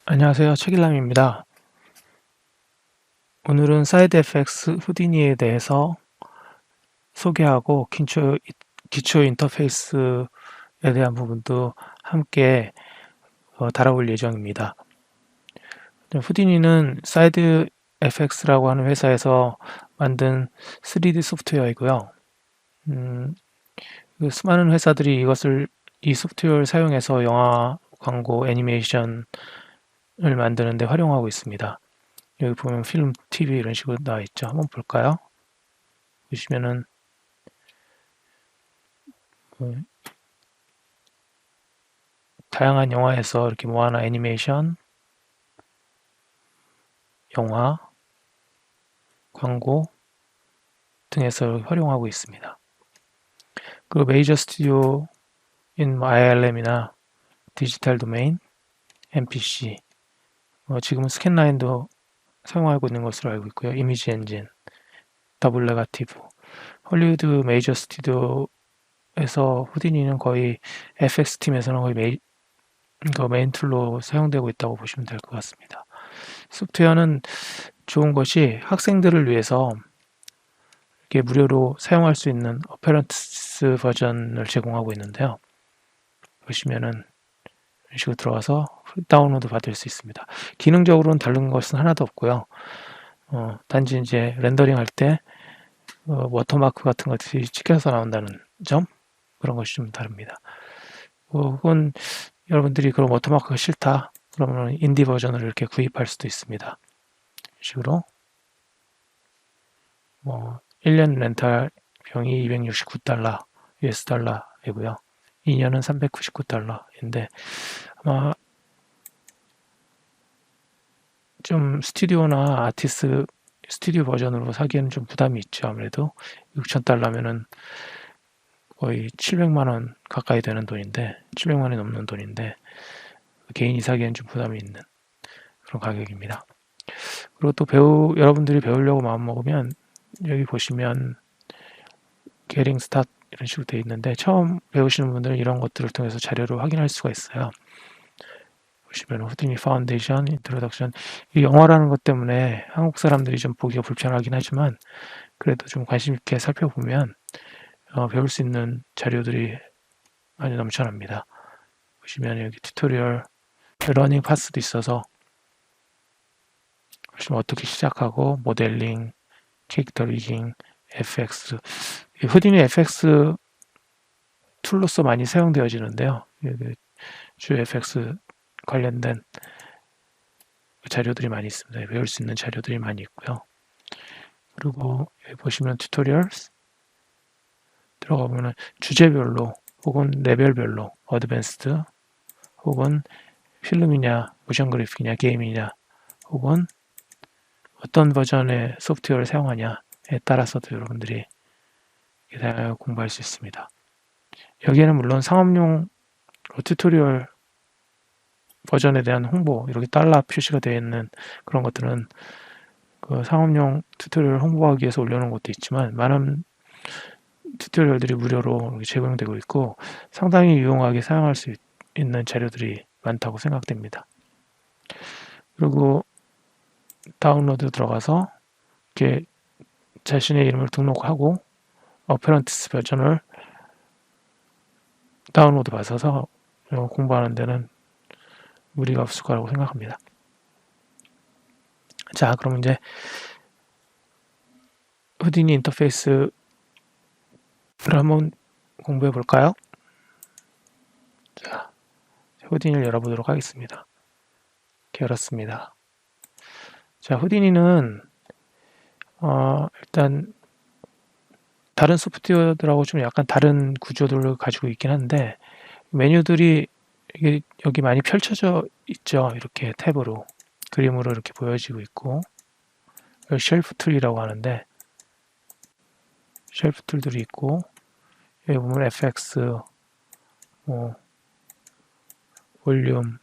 안녕하세요. 책일남입니다. 오늘은 사이드 FX 후디니에 대해서 소개하고 기초 인터페이스에 대한 부분도 함께 다뤄볼 예정입니다. 후디니는 사이드 FX라고 하는 회사에서 만든 3D 소프트웨어이고요. 수많은 회사들이 이 소프트웨어를 사용해서 영화, 광고, 애니메이션을 만드는 데 활용하고 있습니다. 여기 보면 필름, TV 이런 식으로 나와 있죠. 한번 볼까요? 보시면은 다양한 영화에서 이렇게 모아나 애니메이션, 영화, 광고 등에서 활용하고 있습니다. 그리고 메이저 스튜디오인 ILM이나 디지털 도메인, MPC, 지금은 스캔라인도 사용하고 있는 것으로 알고 있고요. 이미지 엔진, 더블 네거티브, 헐리우드 메이저 스튜디오에서 후디니는 거의 FX 팀에서는 거의 메인 툴로 사용되고 있다고 보시면 될 것 같습니다. 소프트웨어는 좋은 것이 학생들을 위해서 이렇게 무료로 사용할 수 있는 어페런트스 버전을 제공하고 있는데요. 보시면은 이런 식으로 들어가서 다운로드 받을 수 있습니다. 기능적으로는 다른 것은 하나도 없고요. 단지 이제 렌더링 할 때 워터마크 같은 것들이 찍혀서 나온다는 점, 그런 것이 좀 다릅니다. 혹은 여러분들이 그런 워터마크가 싫다 그러면 인디 버전을 이렇게 구입할 수도 있습니다. 이런 식으로 1년 렌탈 비용이 $269 US 달러이고요. 2년은 $399인데 아마 좀 스튜디오나 아티스트 스튜디오 버전으로 사기에는 좀 부담이 있죠. 아무래도 $6,000면은 거의 700만 원 가까이 되는 돈인데 700만 원이 넘는 돈인데 개인이 사기에는 좀 부담이 있는 그런 가격입니다. 그리고 또 여러분들이 배우려고 마음먹으면 여기 보시면 게링 스타트 이런 식으로 되어 있는데 처음 배우시는 분들은 이런 것들을 통해서 자료를 확인할 수가 있어요. 보시면 후디니 파운데이션, 인트로덕션, 이 영어라는 것 때문에 한국 사람들이 좀 보기가 불편하긴 하지만 그래도 좀 관심 있게 살펴보면 배울 수 있는 자료들이 많이 넘쳐납니다. 보시면 여기 튜토리얼, 러닝 파스도 있어서 보시면 어떻게 시작하고 모델링, 캐릭터 리깅, FX, 후디니 FX 툴로서 많이 사용되어지는데요. 주 FX 관련된 자료들이 많이 있습니다. 배울 수 있는 자료들이 많이 있고요. 그리고 여기 보시면 튜토리얼 들어가 보면 주제별로 혹은 레벨별로 어드밴스드 혹은 필름이냐 모션 그래픽이냐 게임이냐 혹은 어떤 버전의 소프트웨어를 사용하냐에 따라서도 여러분들이 다양하게 공부할 수 있습니다. 여기에는 물론 상업용 튜토리얼 버전에 대한 홍보 이렇게 달러 표시가 되어 있는 그런 것들은 그 상업용 튜토리얼 홍보하기 위해서 올려놓은 것도 있지만 많은 튜토리얼들이 무료로 제공되고 있고 상당히 유용하게 사용할 수 있는 자료들이 많다고 생각됩니다. 그리고 다운로드 들어가서 이렇게 자신의 이름을 등록하고 어페런티스 버전을 다운로드 받아서 공부하는 데는 무리가 없을 거라고 생각합니다. 자, 그럼 이제 후디니 인터페이스를 한번 공부해 볼까요? 자, 후디니를 열어보도록 하겠습니다. 이렇게 열었습니다. 자, 후디니는 일단 다른 소프트웨어들하고 좀 약간 다른 구조들을 가지고 있긴 한데 메뉴들이 여기 많이 펼쳐져 있죠. 이렇게 탭으로 그림으로 이렇게 보여지고 있고 쉘프 툴이라고 하는데 쉘프 툴들이 있고 여기 보면 FX, 볼륨,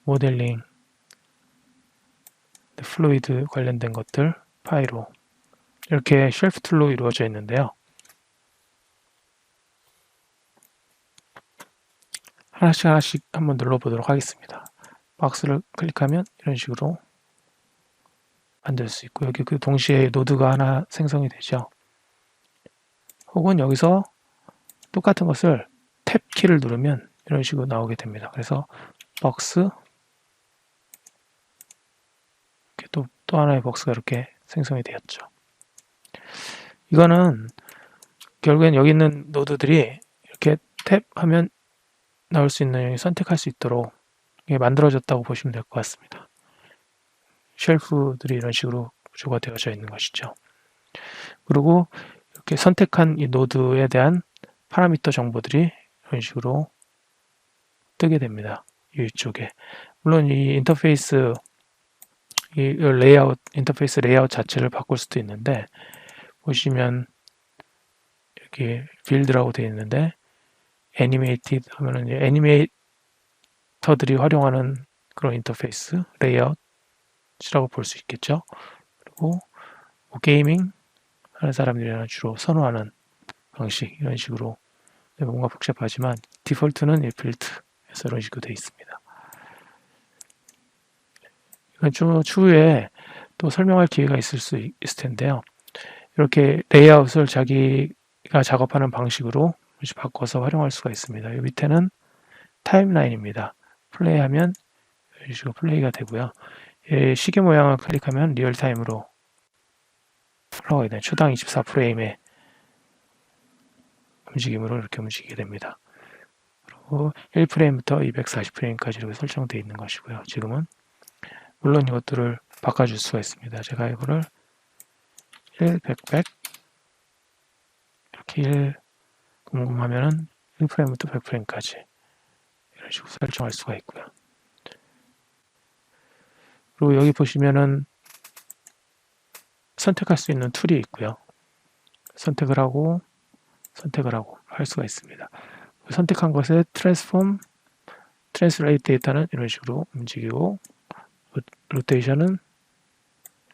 모델링, 플루이드 관련된 것들, 파이로 이렇게 쉘프 툴로 이루어져 있는데요. 하나씩 하나씩 한번 눌러보도록 하겠습니다. 박스를 클릭하면 이런 식으로 만들 수 있고, 여기 그 동시에 노드가 하나 생성이 되죠. 혹은 여기서 똑같은 것을 탭 키를 누르면 이런 식으로 나오게 됩니다. 그래서 박스, 또 하나의 박스가 이렇게 생성이 되었죠. 이거는 결국엔 여기 있는 노드들이 이렇게 탭하면 나올 수 있는, 선택할 수 있도록 만들어졌다고 보시면 될 것 같습니다. 쉘프들이 이런 식으로 구조가 되어져 있는 것이죠. 그리고 이렇게 선택한 이 노드에 대한 파라미터 정보들이 이런 식으로 뜨게 됩니다. 이쪽에. 물론 이 인터페이스, 이 레이아웃, 인터페이스 레이아웃 자체를 바꿀 수도 있는데, 보시면 이렇게 빌드라고 되어 있는데, 애니메이티드 하면은 애니메이터들이 활용하는 그런 인터페이스 레이아웃이라고 볼 수 있겠죠. 그리고 뭐 게이밍 하는 사람들이랑 주로 선호하는 방식, 이런 식으로 뭔가 복잡하지만 디폴트는 빌트에서 이런 식으로 되어 있습니다. 이건 추후에 또 설명할 기회가 있을 수 있을 텐데요. 이렇게 레이아웃을 자기가 작업하는 방식으로 바꿔서 활용할 수가 있습니다. 이 밑에는 타임라인입니다. 플레이하면 이런 식으로 플레이가 되고요. 시계 모양을 클릭하면 리얼타임으로 흘러가게 되는 초당 24프레임의 움직임으로 이렇게 움직이게 됩니다. 그리고 1프레임부터 240프레임까지 이렇게 설정되어 있는 것이고요. 지금은 물론 이것들을 바꿔줄 수가 있습니다. 제가 이거를 1, 100, 100 이렇게 1, 00 하면은 1프레임부터 100프레임까지 이런 식으로 설정할 수가 있고요. 그리고 여기 보시면은 선택할 수 있는 툴이 있고요. 선택을 하고 할 수가 있습니다. 선택한 것에 트랜스레이트 데이터는 이런 식으로 움직이고, 로테이션은 이런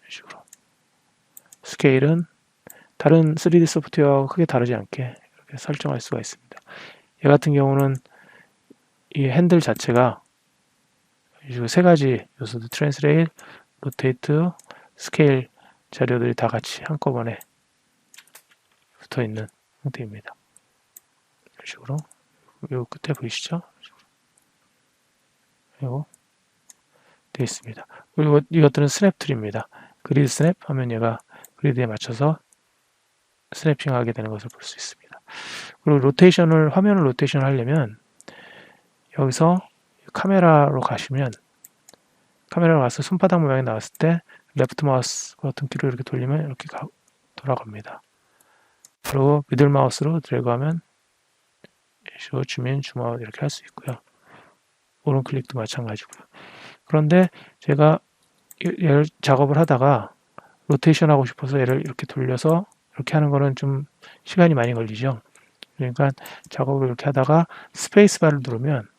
식으로, 스케일은 다른 3D 소프트웨어와 크게 다르지 않게 이렇게 설정할 수가 있습니다. 얘 같은 경우는 이 핸들 자체가 세 가지 요소도 트랜스레이트, 로테이트, 스케일 자료들이 다 같이 한꺼번에 붙어 있는 형태입니다. 이런 식으로. 요 끝에 보이시죠? 이거 되어 있습니다. 그리고 이것들은 스냅 툴입니다. 그리드 스냅 하면 얘가 그리드에 맞춰서 스냅핑하게 되는 것을 볼 수 있습니다. 그리고 화면을 로테이션을 하려면 여기서 카메라로 가시면, 카메라로 가서 손바닥 모양이 나왔을 때 레프트 마우스 버튼 키로 이렇게 돌리면 이렇게 돌아갑니다. 그리고 미들 마우스로 드래그하면 줌인, 줌아웃 이렇게 할 수 있고요. 오른 클릭도 마찬가지고요. 그런데 제가 얘를 작업을 하다가 로테이션 하고 싶어서 얘를 이렇게 돌려서 이렇게 하는 거는 좀 시간이 많이 걸리죠. 그러니까 작업을 이렇게 하다가 스페이스바를 누르면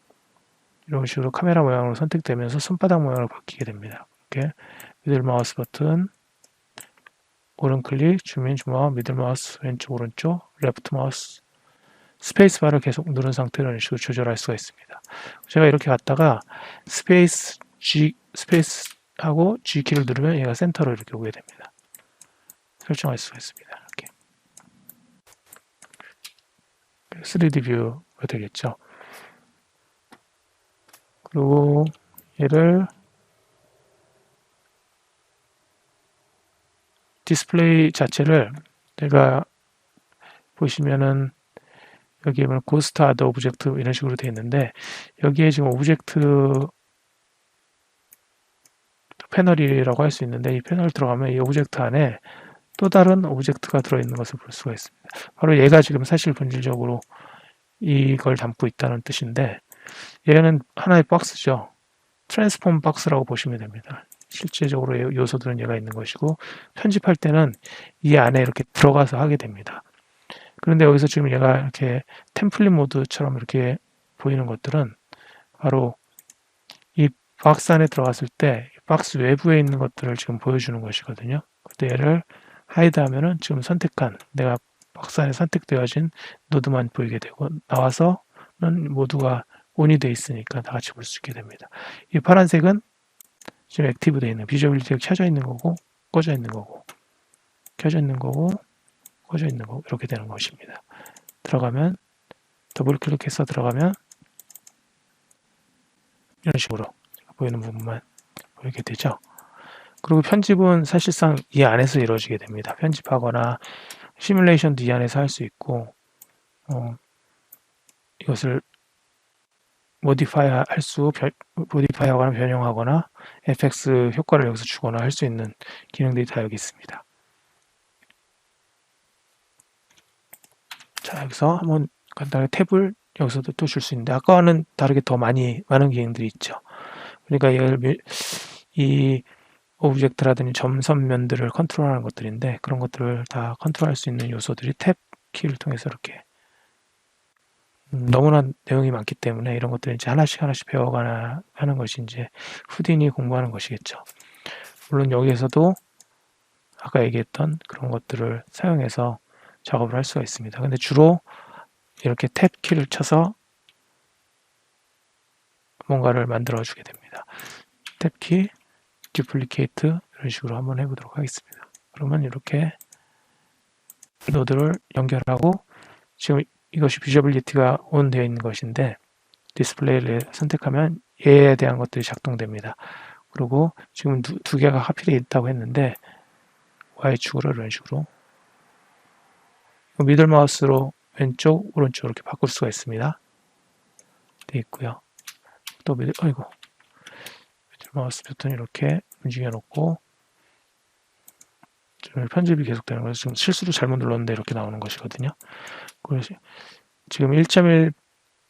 이런 식으로 카메라 모양으로 선택되면서 손바닥 모양으로 바뀌게 됩니다. 이렇게 미들 마우스 버튼, 오른 클릭, 줌인, 줌아웃, 미들 마우스 왼쪽, 오른쪽, 레프트 마우스, 스페이스바를 계속 누른 상태로 이런 식으로 조절할 수가 있습니다. 제가 이렇게 갔다가 스페이스하고 G키를 누르면 얘가 센터로 이렇게 오게 됩니다. 설정할 수가 있습니다. 이렇게 3D 뷰가 되겠죠. 그리고 얘를 디스플레이 자체를 제가 보시면은 여기에 보면 고스트 아더 오브젝트 이런 식으로 되어 있는데, 여기에 지금 오브젝트 패널이라고 할 수 있는데, 이 패널 들어가면 이 오브젝트 안에 또 다른 오브젝트가 들어있는 것을 볼 수가 있습니다. 바로 얘가 지금 사실 본질적으로 이걸 담고 있다는 뜻인데, 얘는 하나의 박스죠. 트랜스폼 박스라고 보시면 됩니다. 실제적으로 요소들은 얘가 있는 것이고, 편집할 때는 이 안에 이렇게 들어가서 하게 됩니다. 그런데 여기서 지금 얘가 이렇게 템플릿 모드처럼 이렇게 보이는 것들은 바로 이 박스 안에 들어갔을 때 박스 외부에 있는 것들을 지금 보여주는 것이거든요. 그때 얘를 하이드 하면은 지금 내가 박스 안에 선택되어진 노드만 보이게 되고, 나와서 모두가 ON이 되어 있으니까 다 같이 볼 수 있게 됩니다. 이 파란색은 지금 액티브 되어 있는, 비저빌리티가 켜져 있는 거고, 꺼져 있는 거고, 켜져 있는 거고, 꺼져 있는 거고, 이렇게 되는 것입니다. 들어가면, 더블 클릭해서 들어가면, 이런 식으로 보이는 부분만 보이게 되죠. 그리고 편집은 사실상 이 안에서 이루어지게 됩니다. 편집하거나 시뮬레이션도 이 안에서 할 수 있고, 이것을 모디파이 하거나 변형하거나 FX 효과를 여기서 주거나 할 수 있는 기능들이 다 여기 있습니다. 자, 여기서 한번 간단하게 탭을 여기서도 또 줄 수 있는데, 아까와는 다르게 더 많은 기능들이 있죠. 그러니까 이 오브젝트라든지 점선면들을 컨트롤하는 것들인데, 그런 것들을 다 컨트롤할 수 있는 요소들이 탭 키를 통해서 이렇게 너무나 내용이 많기 때문에 이런 것들을 이제 하나씩 배워가나 하는 것이 이제 후딘이 공부하는 것이겠죠. 물론 여기에서도 아까 얘기했던 그런 것들을 사용해서 작업을 할 수가 있습니다. 근데 주로 이렇게 탭 키를 쳐서 뭔가를 만들어 주게 됩니다. 탭 키, 듀플리케이트 이런 식으로 한번 해보도록 하겠습니다. 그러면 이렇게 노드를 연결하고, 지금 이것이 비저빌리티가 온 되어 있는 것인데 디스플레이를 선택하면 얘에 대한 것들이 작동됩니다. 그리고 지금 두 개가 하필이 있다고 했는데 Y축으로 이런 식으로 미들 마우스로 왼쪽, 오른쪽 이렇게 바꿀 수가 있습니다. 되어 있고요. 또 미들 마우스 버튼 이렇게 움직여 놓고, 편집이 계속되는 거예요. 지금 실수로 잘못 눌렀는데 이렇게 나오는 것이거든요. 그래서 지금 1.1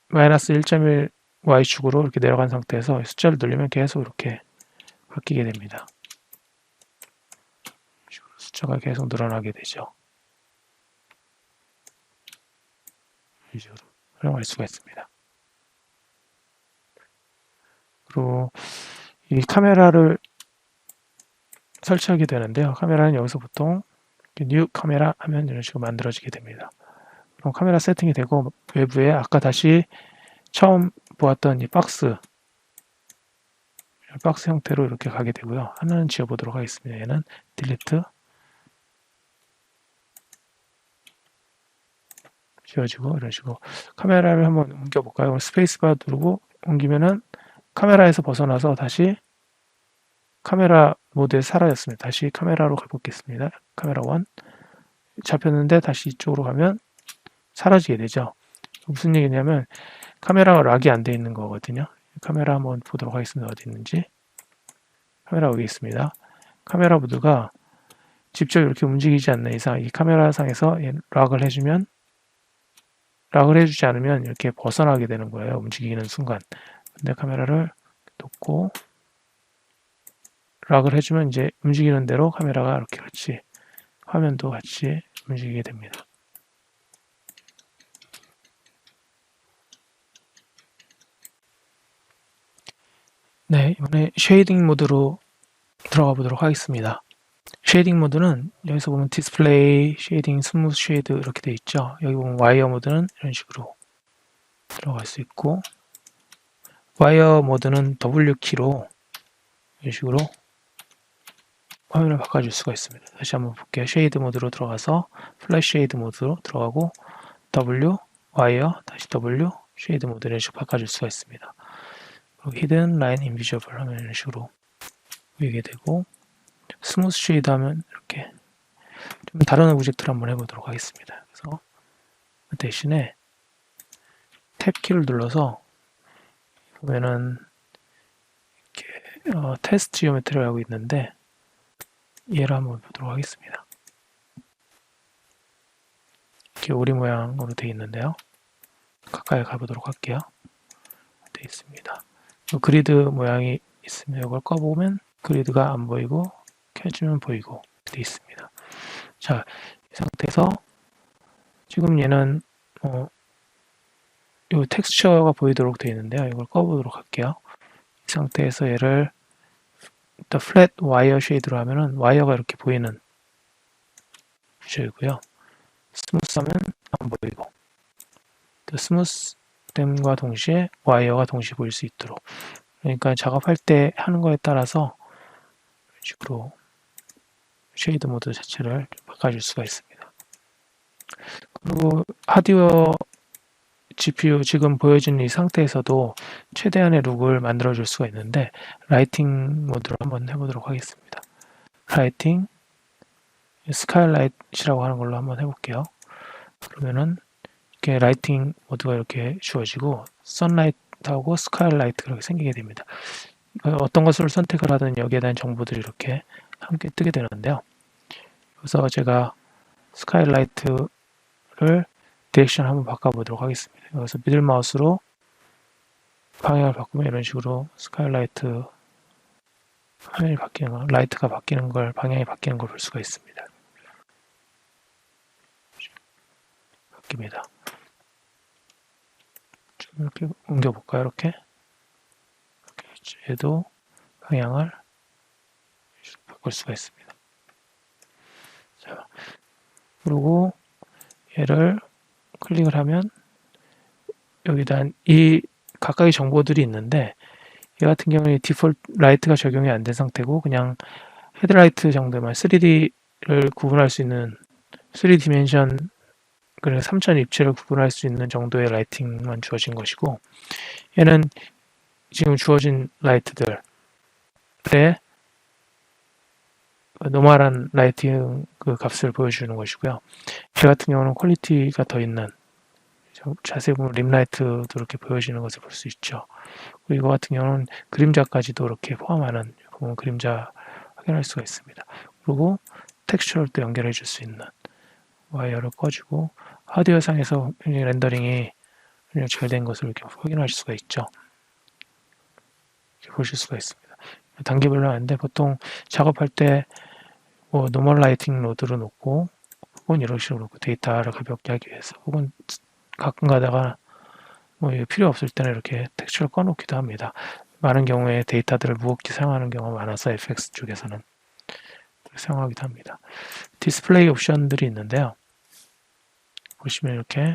마이너스 1.1 Y축으로 이렇게 내려간 상태에서 숫자를 늘리면 계속 이렇게 바뀌게 됩니다. 숫자가 계속 늘어나게 되죠. 이 식으로 활용할 수가 있습니다. 그리고 이 카메라를 설치하게 되는데요. 카메라는 여기서 보통 뉴 카메라 하면 이런 식으로 만들어지게 됩니다. 그럼 카메라 세팅이 되고, 외부에 아까 다시 처음 보았던 이 박스 형태로 이렇게 가게 되고요. 하나는 지워보도록 하겠습니다. 얘는 딜리트, 지워지고 이런 식으로 카메라를 한번 옮겨볼까요? 스페이스바 누르고 옮기면은 카메라에서 벗어나서 다시 카메라 모드에 사라졌습니다. 다시 카메라로 가보겠습니다. 카메라 1 잡혔는데 다시 이쪽으로 가면 사라지게 되죠. 무슨 얘기냐면 카메라가 락이 안 돼 있는 거거든요. 카메라 한번 보도록 하겠습니다. 어디 있는지. 카메라 여기 있습니다. 카메라 모드가 직접 이렇게 움직이지 않는 이상 이 카메라 상에서 락을 해주면, 락을 해주지 않으면 이렇게 벗어나게 되는 거예요. 움직이는 순간. 근데 카메라를 놓고 락을 해주면 이제 움직이는 대로 카메라가 이렇게 같이, 화면도 같이 움직이게 됩니다. 네, 이번에 쉐이딩 모드로 들어가 보도록 하겠습니다. 쉐이딩 모드는 여기서 보면 디스플레이, 쉐이딩, 스무스 쉐이드 이렇게 되어 있죠. 여기 보면 와이어 모드는 이런 식으로 들어갈 수 있고, 와이어 모드는 W키로 이런 식으로 화면을 바꿔줄 수가 있습니다. 다시 한번 볼게요. 쉐이드 모드로 들어가서 플래시 쉐이드 모드로 들어가고, W, 와이어, 다시 W, 쉐이드 모드 이런 식으로 바꿔줄 수가 있습니다. 그리고 히든 라인 인비저블 하면 이런 식으로 보이게 되고, 스무스 쉐이드 하면 이렇게 좀 다른 오브젝트를 한번 해보도록 하겠습니다. 그래서 대신에 탭 키를 눌러서 보면은 이렇게 테스트 지오메트리를 하고 있는데, 얘를 한번 보도록 하겠습니다. 이렇게 오리 모양으로 되어 있는데요. 가까이 가보도록 할게요. 되어 있습니다. 그리드 모양이 있으면 이걸 꺼보면 그리드가 안 보이고 켜지면 보이고 되어 있습니다. 자, 이 상태에서 지금 얘는 이 텍스처가 보이도록 되어 있는데요. 이걸 꺼보도록 할게요. 이 상태에서 얘를 일단 플랫 와이어 쉐이드로 하면은 와이어가 이렇게 보이는 뷰이고요. 스무스 하면 안 보이고, 또 스무스 시작됨과 동시에 와이어가 동시에 보일 수 있도록. 그러니까 작업할 때 하는 거에 따라서 이런 식으로 쉐이드 모드 자체를 바꿔줄 수가 있습니다. 그리고 하드웨어 GPU 지금 보여진 이 상태에서도 최대한의 룩을 만들어 줄 수가 있는데 라이팅 모드로 한번 해보도록 하겠습니다. 라이팅 스카일라이트라고 하는 걸로 한번 해볼게요. 그러면은 이렇게 라이팅 모드가 이렇게 주어지고 선라이트하고 스카일라이트 그렇게 생기게 됩니다. 어떤 것을 선택을 하든 여기에 대한 정보들이 이렇게 함께 뜨게 되는데요. 그래서 제가 스카일라이트를 디렉션 한번 바꿔보도록 하겠습니다. 여기서 미들 마우스로 방향을 바꾸면 이런 식으로 스카일라이트 화면이 바뀌는 거, 라이트가 바뀌는 걸, 방향이 바뀌는 걸 볼 수가 있습니다. 바뀝니다. 좀 이렇게 옮겨볼까요? 이렇게 얘도 방향을 바꿀 수가 있습니다. 자, 그리고 얘를 클릭을 하면 여기다 이 각각의 정보들이 있는데 이 같은 경우에 디폴트 라이트가 적용이 안 된 상태고 그냥 헤드라이트 정도만 3D를 구분할 수 있는 3디멘션 그래서 3000 입체를 구분할 수 있는 정도의 라이팅만 주어진 것이고 얘는 지금 주어진 라이트들의 노멀한 라이팅 그 값을 보여주는 것이고요. 얘 같은 경우는 퀄리티가 더 있는 자세히 보면 림라이트도 이렇게 보여지는 것을 볼 수 있죠. 그리고 이거 같은 경우는 그림자까지도 이렇게 포함하는 보면 그림자 확인할 수가 있습니다. 그리고 텍스처를 또 연결해 줄 수 있는 와이어를 꺼주고 하드웨어 상에서 굉장히 렌더링이 굉장히 잘 된 것을 이렇게 확인하실 수가 있죠. 이렇게 보실 수가 있습니다. 단계별로 하는데 보통 작업할 때 뭐 노멀 라이팅 로드로 놓고 혹은 이런 식으로 놓고 데이터를 가볍게 하기 위해서 혹은 가끔 가다가 뭐 필요 없을 때는 이렇게 텍스처를 꺼놓기도 합니다. 많은 경우에 데이터들을 무겁게 사용하는 경우가 많아서 FX 쪽에서는 사용하기도 합니다. 디스플레이 옵션들이 있는데요. 보시면 이렇게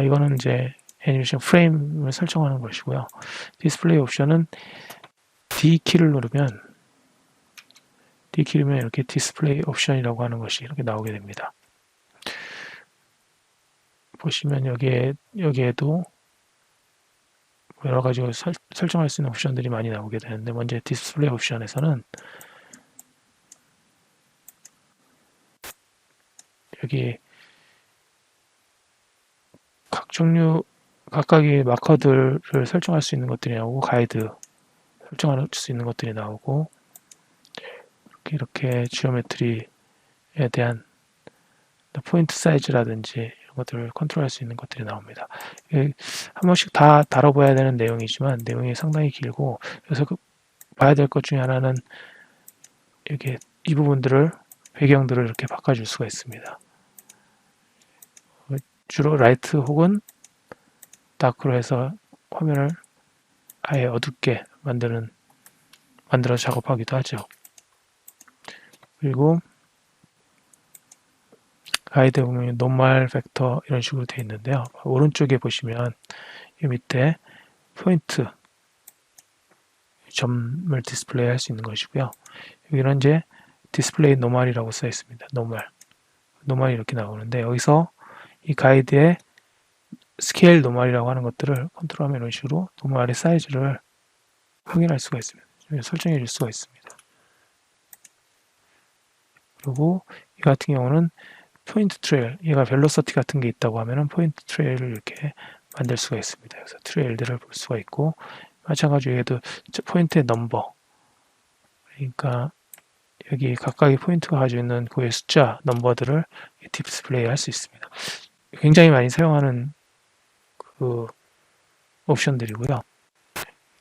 이거는 이제 애니메이션 프레임을 설정하는 것이고요. 디스플레이 옵션은 D키를 누르면 D키면 이렇게 디스플레이 옵션이라고 하는 것이 이렇게 나오게 됩니다. 보시면 여기에도 여러 가지 설정할 수 있는 옵션들이 많이 나오게 되는데 먼저 디스플레이 옵션에서는 여기 각 종류 각각의 마커들을 설정할 수 있는 것들이 나오고 가이드 설정할 수 있는 것들이 나오고 이렇게 지오메트리에 대한 포인트 사이즈라든지 이런 것들을 컨트롤할 수 있는 것들이 나옵니다. 한 번씩 다 다뤄봐야 되는 내용이지만 내용이 상당히 길고 그래서 봐야 될 것 중에 하나는 이렇게 이 부분들을 배경들을 이렇게 바꿔줄 수가 있습니다. 주로 라이트 혹은 다크로 해서 화면을 아예 어둡게 만들어 작업하기도 하죠. 그리고 가이드 보면 노멀 벡터 이런 식으로 되어 있는데요. 오른쪽에 보시면 이 밑에 포인트 점을 디스플레이 할 수 있는 것이고요. 여기는 이제 디스플레이 노멀이라고 써 있습니다. 노멀이 이렇게 나오는데 여기서 이 가이드의 스케일 노멀이라고 하는 것들을 컨트롤하면 이런 식으로 노멀의 사이즈를 확인할 수가 있습니다. 설정해 줄 수가 있습니다. 그리고 이 같은 경우는 포인트 트레일, 얘가 벨로시티 같은 게 있다고 하면은 포인트 트레일을 이렇게 만들 수가 있습니다. 그래서 트레일들을 볼 수가 있고 마찬가지로 얘도 포인트의 넘버 그러니까 여기 각각의 포인트가 가지고 있는 그의 숫자, 넘버들을 디스플레이 할 수 있습니다. 굉장히 많이 사용하는 그 옵션들이고요.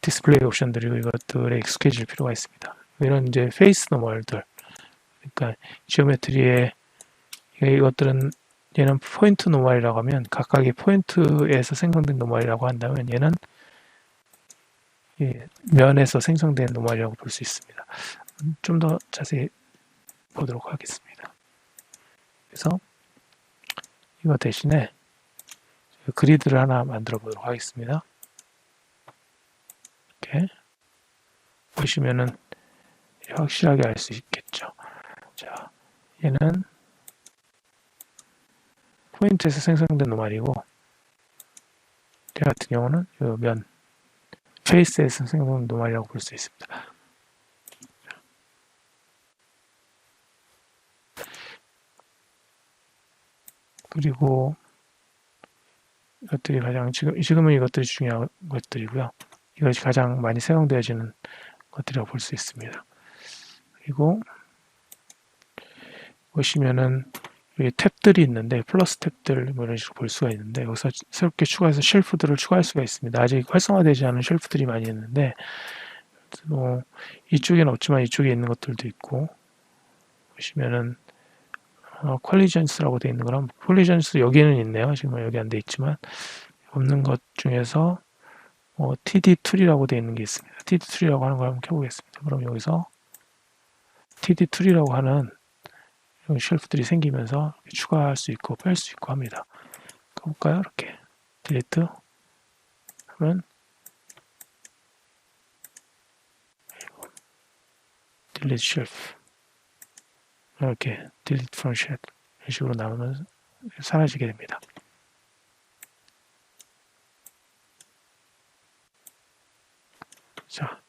디스플레이 옵션들이고 이것들에 익숙해질 필요가 있습니다. 이런 이제 페이스 노멀들 그러니까 지오메트리의 이것들은 얘는 포인트 노멀이라고 하면 각각의 포인트에서 생성된 노멀이라고 한다면 얘는 면에서 생성된 노멀이라고 볼 수 있습니다. 좀 더 자세히 보도록 하겠습니다. 그래서 이거 대신에 그리드를 하나 만들어 보도록 하겠습니다. 이렇게 보시면은 확실하게 알 수 있겠죠. 자, 얘는 포인트에서 생성된 노말이고, 얘 같은 경우는 이 면 페이스에서 생성된 노말이라고 볼 수 있습니다. 그리고 이것들이 가장 지금은 이것들이 중요한 것들이고요. 이것이 가장 많이 사용되어지는 것들이라고 볼 수 있습니다. 그리고 보시면은 여기 탭들이 있는데 플러스 탭들 뭐 이런 식으로 볼 수가 있는데 여기서 새롭게 추가해서 쉘프들을 추가할 수가 있습니다. 아직 활성화되지 않은 쉘프들이 많이 있는데 이쪽에는 없지만 이쪽에 있는 것들도 있고 보시면은 퀄리전스라고 되어 있는 거랑 퀄리전스 여기는 있네요. 지금 여기 안 돼 있지만 없는 것 중에서 TD 툴이라고 되어 있는 게 있습니다. TD 툴이라고 하는 걸 한번 켜보겠습니다. 그럼 여기서 TD 툴이라고 하는 쉘프들이 생기면서 추가할 수 있고 뺄 수 있고 합니다. 가볼까요? 이렇게 딜리트 하면 딜리트 쉘프 이렇게 딜리트 프롬 쉘프 이런 식으로 나오면 사라지게 됩니다. 자,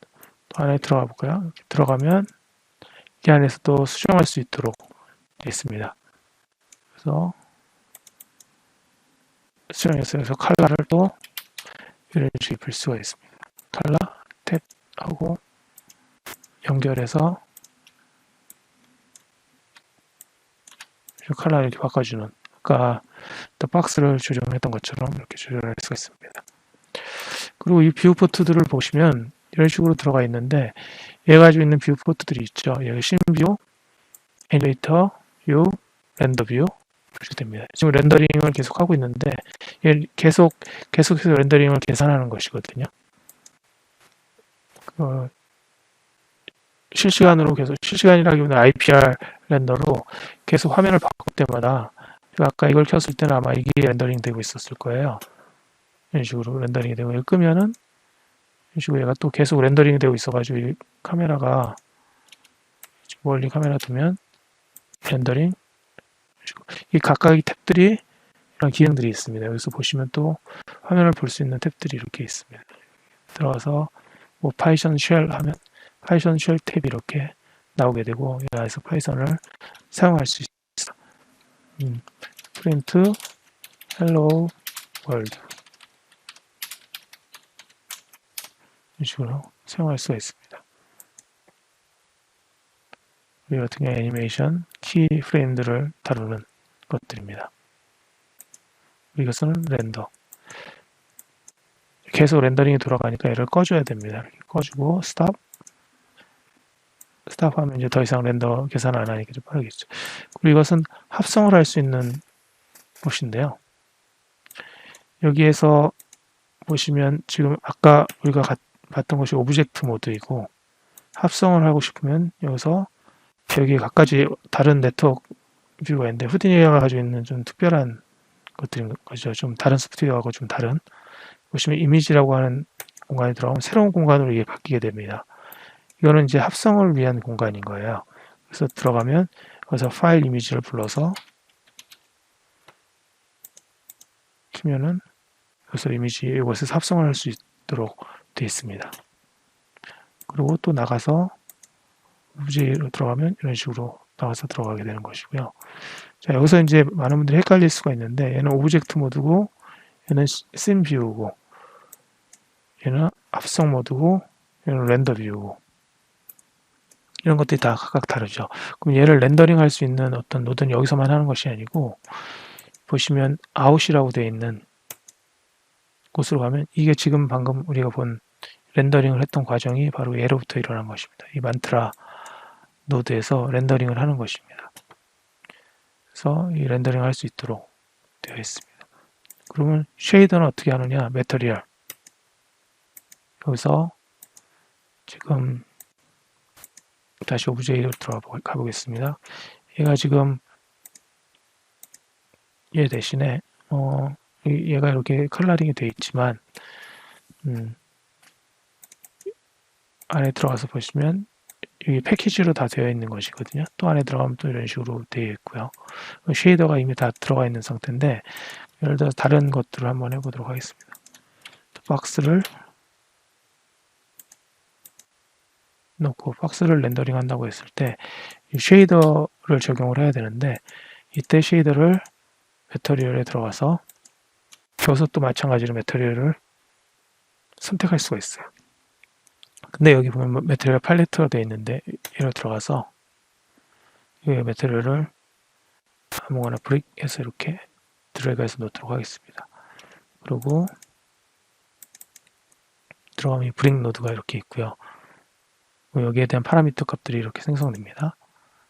또 안에 들어가 볼까요? 이렇게 들어가면 이 안에서 또 수정할 수 있도록 되어 있습니다. 그래서 수정해서 여기서 컬러를 또 이런 식으로 입힐 수가 있습니다. 컬러 탭하고 연결해서 컬러를 이렇게 바꿔주는 아까 박스를 조정했던 것처럼 이렇게 조절할 수가 있습니다. 그리고 이 뷰 포트들을 보시면 이런 식으로 들어가 있는데 얘 가지고 있는 뷰 포트들이 있죠. 여기 신뷰, 애니메이터, 뷰, 렌더 뷰 이렇게 됩니다. 지금 렌더링을 계속 하고 있는데 얘 계속해서 렌더링을 계산하는 것이거든요. 실시간으로 계속 실시간이라기보다는 IPR 렌더로 계속 화면을 바꿀 때마다 아까 이걸 켰을 때는 아마 이게 렌더링 되고 있었을 거예요. 이런 식으로 렌더링이 되고 이걸 끄면은 이런 식으로 얘가 또 계속 렌더링이 되고 있어가지고 이 카메라가 멀리 카메라 두면 렌더링 이 각각의 탭들이 이런 기능들이 있습니다. 여기서 보시면 또 화면을 볼 수 있는 탭들이 이렇게 있습니다. 들어가서 뭐 파이썬 쉘 하면 파이썬 쉘 탭이 이렇게 나오게 되고 여기서 파이썬을 사용할 수 있어. 프린트 헬로 월드 이런 식으로 사용할 수가 있습니다. 우리 같은 경우 애니메이션 키 프레임들을 다루는 것들입니다. 이것은 렌더. 계속 렌더링이 돌아가니까 얘를 꺼줘야 됩니다. 이렇게 꺼주고 스탑 하면 이제 더 이상 렌더 계산 안 하니까 좀 빠르겠죠. 그리고 이것은 합성을 할 수 있는 곳인데요. 여기에서 보시면 지금 아까 우리가 봤던 것이 오브젝트 모드이고 합성을 하고 싶으면 여기서 여기 각가지 다른 네트워크 뷰가 있는데 후디니가 가지고 있는 좀 특별한 것들인 거죠. 좀 다른 소프트웨어하고 좀 다른 보시면 이미지라고 하는 공간에 들어가면 새로운 공간으로 이게 바뀌게 됩니다. 이거는 이제 합성을 위한 공간인 거예요. 그래서 들어가면 여기서 파일 이미지를 불러서 키면은 여기서 이미지 이곳에서 합성을 할 수 있도록 되어 있습니다. 그리고 또 나가서 오브제로 들어가면 이런 식으로 나와서 들어가게 되는 것이고요. 자, 여기서 이제 많은 분들이 헷갈릴 수가 있는데 얘는 오브젝트 모드고 얘는 씬 뷰고 얘는 합성 모드고 얘는 렌더 뷰고 이런 것들이 다 각각 다르죠. 그럼 얘를 렌더링 할 수 있는 어떤 노드는 여기서만 하는 것이 아니고 보시면 아웃이라고 되어 있는 곳으로 가면 이게 지금 방금 우리가 본 렌더링을 했던 과정이 바로 얘로부터 일어난 것입니다. 이 만트라 노드에서 렌더링을 하는 것입니다. 그래서 이 렌더링 할 수 있도록 되어 있습니다. 그러면 쉐이더는 어떻게 하느냐? 매터리얼 여기서 지금 다시 오브제이로 들어가 보겠습니다. 얘가 지금 얘 대신에 얘가 이렇게 컬러링이 되어 있지만 안에 들어가서 보시면 여기 패키지로 다 되어 있는 것이거든요. 또 안에 들어가면 또 이런 식으로 되어 있고요. 쉐이더가 이미 다 들어가 있는 상태인데 예를 들어서 다른 것들을 한번 해보도록 하겠습니다. 박스를 놓고 박스를 렌더링 한다고 했을 때 이 쉐이더를 적용을 해야 되는데 이때 쉐이더를 매터리얼에 들어가서 여기서 또 마찬가지로 매터리얼을 선택할 수가 있어요. 근데 여기 보면 매터리얼 팔레트가 되어 있는데 얘로 들어가서 이 매터리얼을 아무거나 브릭해서 이렇게 드래그해서 놓도록 하겠습니다. 그리고 들어가면 브릭 노드가 이렇게 있고요. 여기에 대한 파라미터 값들이 이렇게 생성됩니다.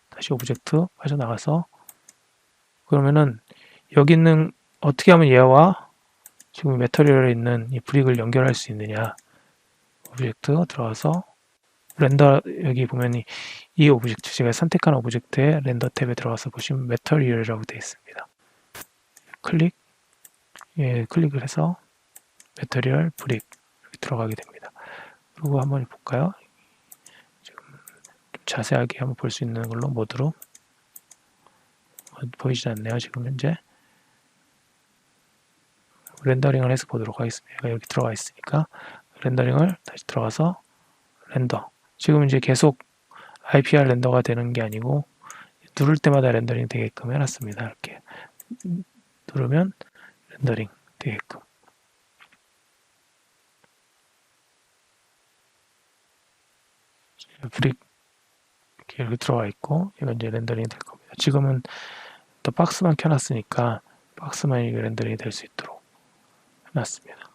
다시 오브젝트 빠져나가서 그러면은 여기 있는 어떻게 하면 얘와 지금 매터리얼에 있는 이 브릭을 연결할 수 있느냐. 오브젝트 들어가서 렌더 여기 보면 이 오브젝트 제가 선택한 오브젝트의 렌더 탭에 들어가서 보시면 매터리얼이라고 되어 있습니다. 클릭을 해서 매터리얼 브릭 이렇게 들어가게 됩니다. 그리고 한번 볼까요? 지금 좀 자세하게 한번 볼 수 있는 걸로 모드로 보이지 않네요. 지금 현재 렌더링을 해서 보도록 하겠습니다. 여기 들어가 있으니까 렌더링을 다시 들어가서 렌더. 지금 이제 계속 IPR 렌더가 되는 게 아니고 누를 때마다 렌더링 되게끔 해놨습니다. 이렇게 누르면 렌더링 되게끔. 브릭 이렇게 들어가 있고 이건 이제 렌더링이 될 겁니다. 지금은 또 박스만 켜놨으니까 박스만 이게 렌더링이 될 수 있도록 해놨습니다.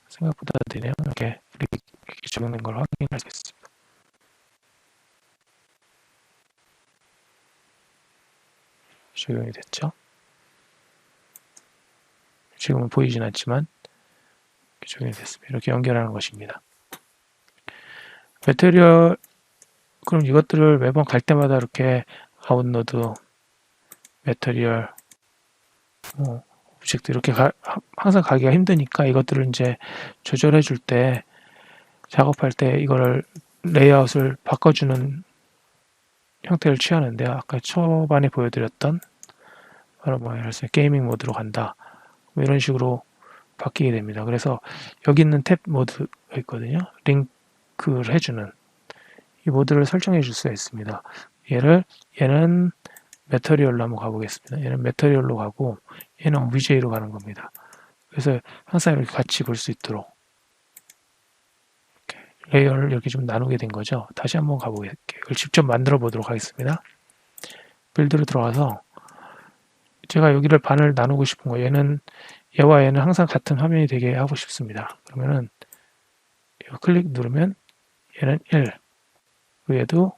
생각보다 되네요. 이렇게 브릭이 적용된 걸 확인할 수 있습니다. 적용이 됐죠. 지금은 보이진 않지만 적용이 됐습니다. 이렇게 연결하는 것입니다. 매테리얼 그럼 이것들을 매번 갈 때마다 이렇게 아웃노드, 매테리얼, 오브젝트 이렇게 항상 가기가 힘드니까 이것들을 이제 조절해 줄 때 작업할 때 이거를 레이아웃을 바꿔주는 형태를 취하는데요. 아까 초반에 보여드렸던 바로 뭐 예를 들어서 게이밍 모드로 간다. 뭐 이런 식으로 바뀌게 됩니다. 그래서 여기 있는 탭 모드가 있거든요. 링크를 해주는 이 모드를 설정해 줄 수가 있습니다. 얘는 매터리얼로 한번 가보겠습니다. 얘는 매터리얼로 가고 얘는 OBJ로 가는 겁니다. 그래서 항상 이렇게 같이 볼 수 있도록 이렇게 레이어를 이렇게 좀 나누게 된 거죠. 다시 한번 가보겠습니다. 이걸 직접 만들어 보도록 하겠습니다. 빌드로 들어가서 제가 여기를 반을 나누고 싶은 거 얘와 얘는 항상 같은 화면이 되게 하고 싶습니다. 그러면은 클릭 누르면 얘는 1 얘도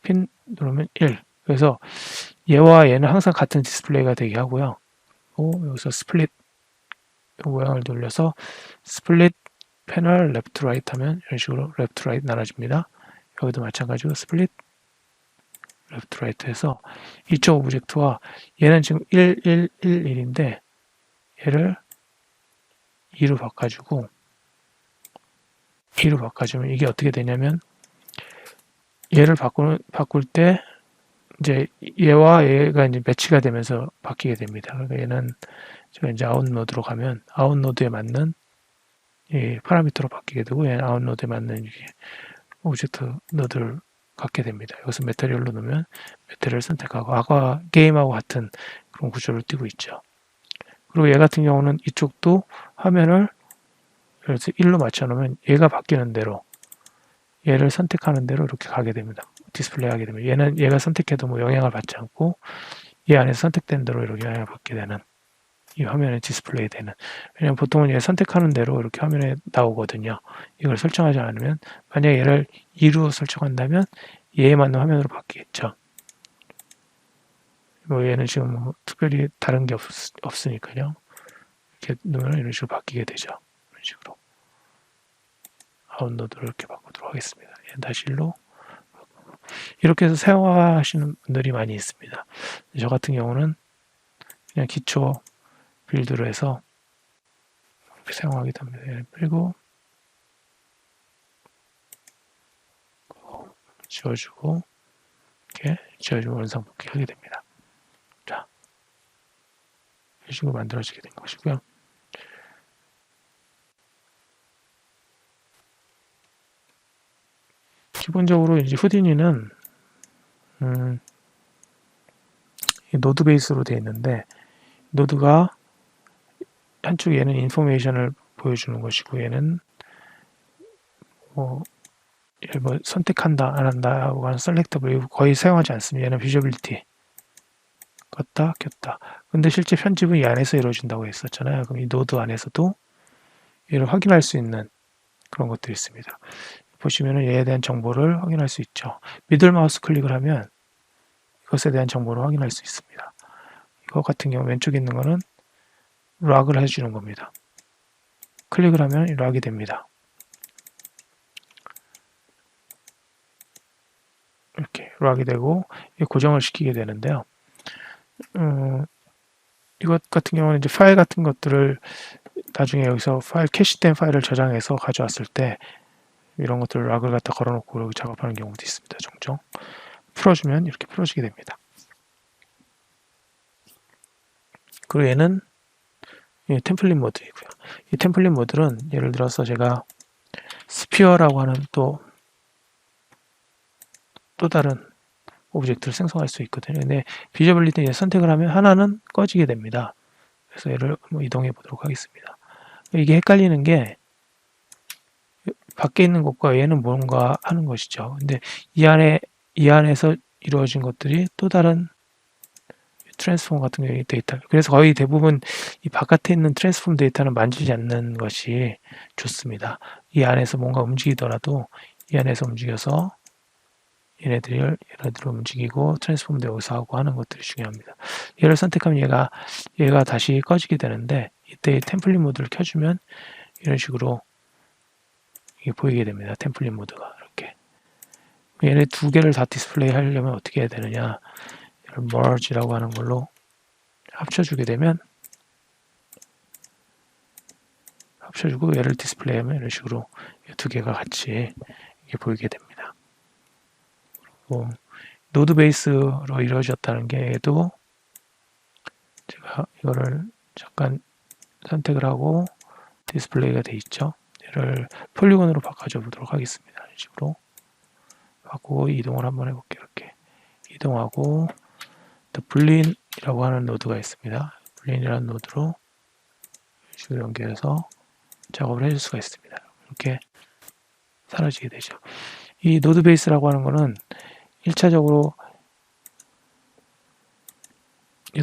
핀 누르면 1 그래서 얘와 얘는 항상 같은 디스플레이가 되게 하고요. 여기서 스플릿 모양을 돌려서 스플릿 패널 레프트 라이트 하면 이런 식으로 레프트 라이트 나눠집니다. 여기도 마찬가지로 스플릿 레프트 라이트 해서 이쪽 오브젝트와 얘는 지금 1, 1, 1, 1인데 얘를 2로 바꿔주고 2로 바꿔주면 이게 어떻게 되냐면 얘를 바꿀 때 이제 얘와 얘가 이제 매치가 되면서 바뀌게 됩니다. 그러니까 얘는 제가 이제 아웃 노드로 가면 아웃 노드에 맞는 이 파라미터로 바뀌게 되고 얘는 아웃 노드에 맞는 이게 오브젝트 노드를 갖게 됩니다. 여기서 매터리얼로 넣으면 매터리얼 선택하고 아까 게임하고 같은 그런 구조를 띄고 있죠. 그리고 얘 같은 경우는 이쪽도 화면을 그래서 1로 맞춰놓으면 얘가 바뀌는 대로 얘를 선택하는 대로 이렇게 가게 됩니다. 디스플레이 하게 되면 얘가 선택해도 뭐 영향을 받지 않고 얘 안에서 선택된 대로 이렇게 영향을 받게 되는 이 화면에 디스플레이 되는 왜냐면 보통은 얘 선택하는 대로 이렇게 화면에 나오거든요. 이걸 설정하지 않으면 만약에 얘를 2로 설정한다면 얘에 맞는 화면으로 바뀌겠죠. 뭐 얘는 지금 뭐 특별히 다른 게 없으니까요. 이렇게 놓으면 이런 식으로 바뀌게 되죠. 이런 식으로 아웃노드를 이렇게 바꾸도록 하겠습니다. 얘는 다시 1로 이렇게 해서 사용하시는 분들이 많이 있습니다. 저 같은 경우는 그냥 기초 빌드로 해서 사용하게 됩니다. 얘를 빼고 지워주고 이렇게 지워주고 원상복귀 하게 됩니다. 자, 이런 식으로 만들어지게 된 것이고요. 기본적으로 이제 후디니는 노드 베이스로 되어 있는데 노드가 한쪽 얘는 인포메이션을 보여주는 것이고 얘는 뭐 선택한다 안 한다 하고 하는 셀렉터블 거의 사용하지 않습니다. 얘는 비저빌리티 껐다 켰다. 근데 실제 편집은 이 안에서 이루어진다고 했었잖아요. 그럼 이 노드 안에서도 얘를 확인할 수 있는 그런 것들이 있습니다. 보시면은 얘에 대한 정보를 확인할 수 있죠. 미들 마우스 클릭을 하면 이것에 대한 정보를 확인할 수 있습니다. 이거 같은 경우 왼쪽에 있는 거는 락을 해주는 겁니다. 클릭을 하면 락이 됩니다. 이렇게 락이 되고 고정을 시키게 되는데요. 이것 같은 경우는 이제 파일 같은 것들을 나중에 여기서 캐시된 파일을 저장해서 가져왔을 때 이런 것들을 락을 갖다 걸어놓고 작업하는 경우도 있습니다. 종종 풀어주면 이렇게 풀어지게 됩니다. 그리고 얘는 템플릿 모드이고요. 이 템플릿 모드는 예를 들어서 제가 스피어라고 하는 또 다른 오브젝트를 생성할 수 있거든요. 근데 비저빌리티 선택을 하면 하나는 꺼지게 됩니다. 그래서 얘를 이동해 보도록 하겠습니다. 이게 헷갈리는 게 밖에 있는 것과 얘는 뭔가 하는 것이죠. 근데 이 안에서 이루어진 것들이 또 다른 트랜스폼 같은 경우에 데이터. 그래서 거의 대부분 이 바깥에 있는 트랜스폼 데이터는 만지지 않는 것이 좋습니다. 이 안에서 뭔가 움직이더라도 이 안에서 움직여서 얘네들을 움직이고 트랜스폼도 여기서 하고 하는 것들이 중요합니다. 얘를 선택하면 얘가 다시 꺼지게 되는데 이때 템플릿 모드를 켜주면 이런 식으로 이게 보이게 됩니다. 템플릿 모드가 이렇게. 얘네 두 개를 다 디스플레이 하려면 어떻게 해야 되느냐? merge라고 하는 걸로 합쳐주게 되면 합쳐주고 얘를 디스플레이하면 이런 식으로 두 개가 같이 이게 보이게 됩니다. 그리고 노드 베이스로 이루어졌다는 게 얘도 제가 이거를 잠깐 선택을 하고 디스플레이가 돼 있죠. 얘를 폴리곤으로 바꿔줘 보도록 하겠습니다. 이런 식으로 바꾸고 이동을 한번 해볼게요. 이렇게 이동하고 또 블린이라고 하는 노드가 있습니다. 블린이라는 노드로 이런 식으로 연결해서 작업을 해줄 수가 있습니다. 이렇게 사라지게 되죠. 이 노드 베이스라고 하는 거는 1차적으로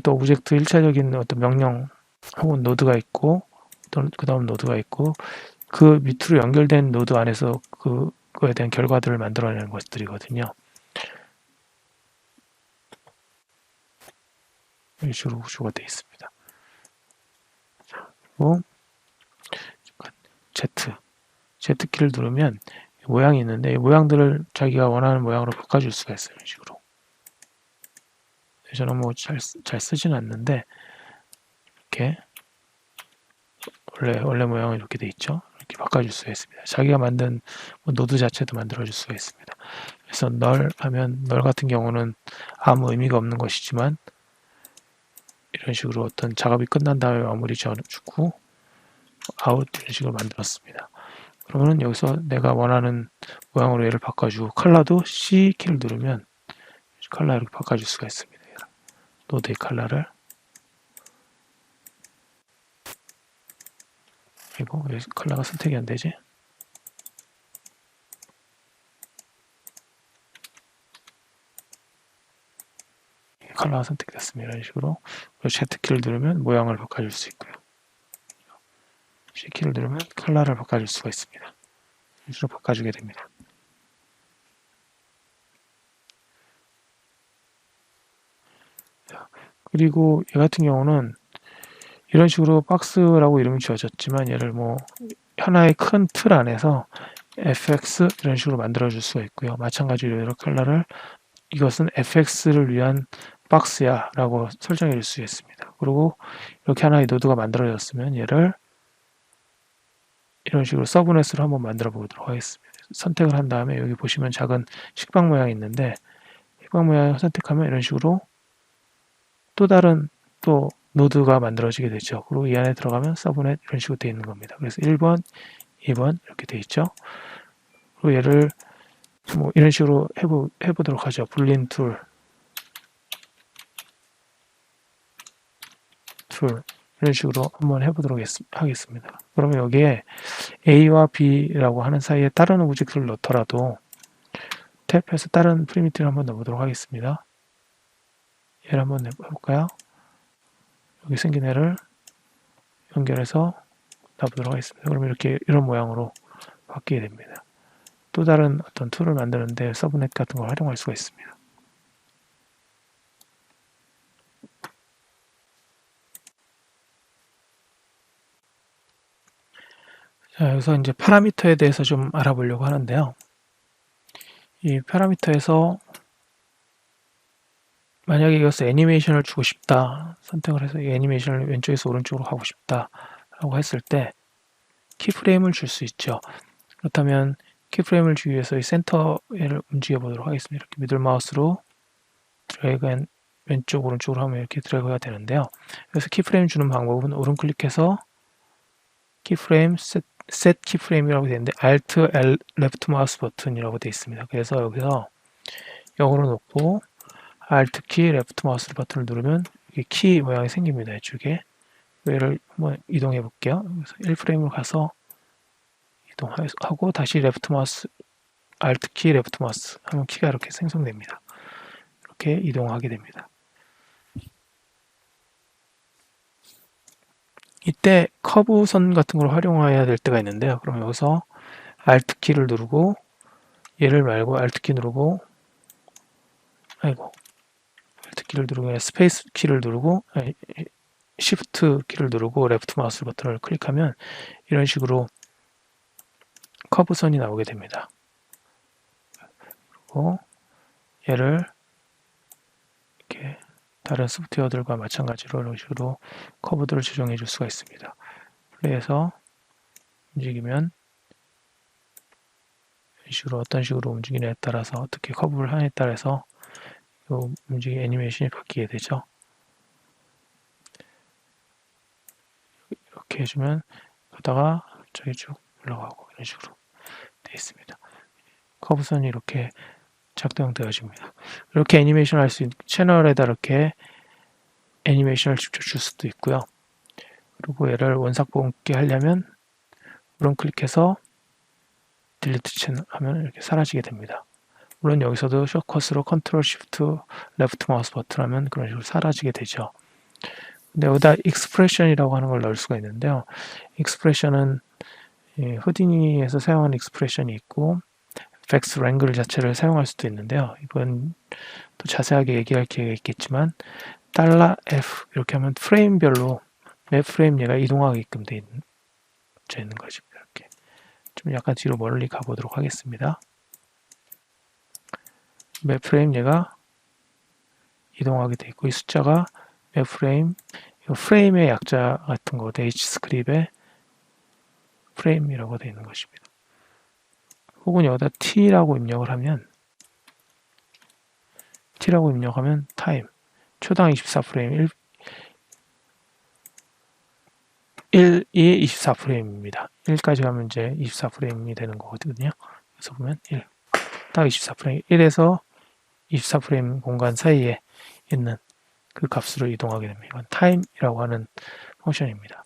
또 오브젝트 1차적인 어떤 명령 혹은 노드가 있고 그 다음 노드가 있고 그 밑으로 연결된 노드 안에서 그거에 대한 결과들을 만들어내는 것들이거든요. 이런 식으로 구조가 되어 있습니다. 그리고 Z키를 누르면 모양이 있는데 이 모양들을 자기가 원하는 모양으로 바꿔줄 수가 있어요. 이런 식으로. 저는 뭐 잘 쓰지는 않는데 이렇게 원래 모양은 이렇게 돼 있죠. 이렇게 바꿔줄 수가 있습니다. 자기가 만든 노드 자체도 만들어줄 수가 있습니다. 그래서 널 하면 널 같은 경우는 아무 의미가 없는 것이지만 이런 식으로 어떤 작업이 끝난 다음에 마무리 지어주고 아웃 이런 식으로 만들었습니다. 그러면 여기서 내가 원하는 모양으로 얘를 바꿔주고 컬러도 C키를 누르면 컬러 이렇게 바꿔줄 수가 있습니다. 노드의 컬러를 그리고 왜 컬러가 선택이 안 되지? 컬러가 선택됐습니다. 이런 식으로 Z키를 누르면 모양을 바꿔줄 수 있고요. C키를 누르면 컬러를 바꿔줄 수가 있습니다. 이런 식으로 바꿔주게 됩니다. 그리고 얘 같은 경우는 이런 식으로 박스라고 이름이 지어졌지만 얘를 뭐 하나의 큰 틀 안에서 fx 이런 식으로 만들어 줄 수가 있고요. 마찬가지로 여러 컬러를 이것은 fx를 위한 박스야 라고 설정해 줄 수 있습니다. 그리고 이렇게 하나의 노드가 만들어졌으면 얘를 이런 식으로 서브넷으로 한번 만들어 보도록 하겠습니다. 선택을 한 다음에 여기 보시면 작은 식빵 모양이 있는데 식빵 모양을 선택하면 이런 식으로 또 다른 또 노드가 만들어지게 되죠. 그리고 이 안에 들어가면 서브넷 이런 식으로 되어 있는 겁니다. 그래서 1번, 2번 이렇게 되어 있죠. 그리고 얘를 뭐 이런 식으로 해보도록 하죠. 불린 툴 이런 식으로 한번 해보도록 하겠습니다. 그러면 여기에 A와 B라고 하는 사이에 다른 오브젝트를 넣더라도 탭해서 다른 프리미티를 한번 넣어보도록 하겠습니다. 얘를 한번 해볼까요? 여기 생긴 애를 연결해서 놔보도록 하겠습니다. 그러면 이렇게 이런 모양으로 바뀌게 됩니다. 또 다른 어떤 툴을 만드는데 서브넷 같은 걸 활용할 수가 있습니다. 자, 여기서 이제 파라미터에 대해서 좀 알아보려고 하는데요. 이 파라미터에서 만약에 이것을 애니메이션을 주고 싶다 선택을 해서 이 애니메이션을 왼쪽에서 오른쪽으로 하고 싶다 라고 했을 때 키프레임을 줄 수 있죠. 그렇다면 키프레임을 주기 위해서 이 센터를 움직여 보도록 하겠습니다. 이렇게 미들 마우스로 드래그 앤 왼쪽 오른쪽으로 하면 이렇게 드래그가 되는데요. 그래서 키프레임 주는 방법은 오른 클릭해서 키프레임 셋 키프레임이라고 되어 있는데 Alt L 레프트 마우스 버튼이라고 되어 있습니다. 그래서 여기서 영어로 놓고 Alt 키 레프트 마우스 버튼을 누르면 이게 키 모양이 생깁니다. 이쪽에 얘를 한번 이동해 볼게요. 그래서 1프레임을 가서 이동하고 다시 레프트 마우스 Alt 키 레프트 마우스 하면 키가 이렇게 생성됩니다. 이렇게 이동하게 됩니다. 이때 커브선 같은 걸 활용해야 될 때가 있는데요. 그럼 여기서 Alt 키를 누르고 얘를 말고 Alt 키 누르고 Alt 키를 누르고 스페이스 키를 누르고 Shift 키를 누르고 레프트 마우스 버튼을 클릭하면 이런 식으로 커브선이 나오게 됩니다. 그리고 얘를 이렇게 다른 소프트웨어들과 마찬가지로 이런 식으로 커브들을 조정해 줄 수가 있습니다. 플레이해서 움직이면 이런 식으로 어떤 식으로 움직이냐에 따라서 어떻게 커브를 하냐에 따라서 움직임 애니메이션이 바뀌게 되죠. 이렇게 해주면 가다가 저기 쭉 올라가고 이런 식으로 되어 있습니다. 커브선이 이렇게 작동되어집니다. 이렇게 애니메이션을 할 수 있는 채널에다 이렇게 애니메이션을 직접 줄 수도 있고요. 그리고 얘를 원작 본게 하려면 오른 클릭해서 딜리트 채널 하면 이렇게 사라지게 됩니다. 물론 여기서도 숏컷으로 컨트롤 쉬프트 레프트 마우스 버튼 하면 그런 식으로 사라지게 되죠. 근데 여기다 익스프레션이라고 하는 걸 넣을 수가 있는데요. 익스프레션은 후디니에서 사용하는 익스프레션이 있고 팩스 랭글 자체를 사용할 수도 있는데요. 이건 또 자세하게 얘기할 기회가 있겠지만 $F 이렇게 하면 프레임별로 매 프레임 얘가 이동하게끔 되어 있는 거죠. 이렇게 좀 약간 뒤로 멀리 가보도록 하겠습니다. 매 프레임 얘가 이동하게 되어 있고 이 숫자가 매 프레임 프레임의 약자 같은 거 H스크립의 프레임이라고 되어 있는 것입니다. 혹은 여기다 T라고 입력을 하면 타임 초당 24프레임 1이 24프레임입니다. 1까지 가면 이제 24프레임이 되는 거거든요. 그래서 보면 1, 딱 24프레임 1에서 24프레임 공간 사이에 있는 그 값으로 이동하게 됩니다. 이건 time이라고 하는 펑션입니다.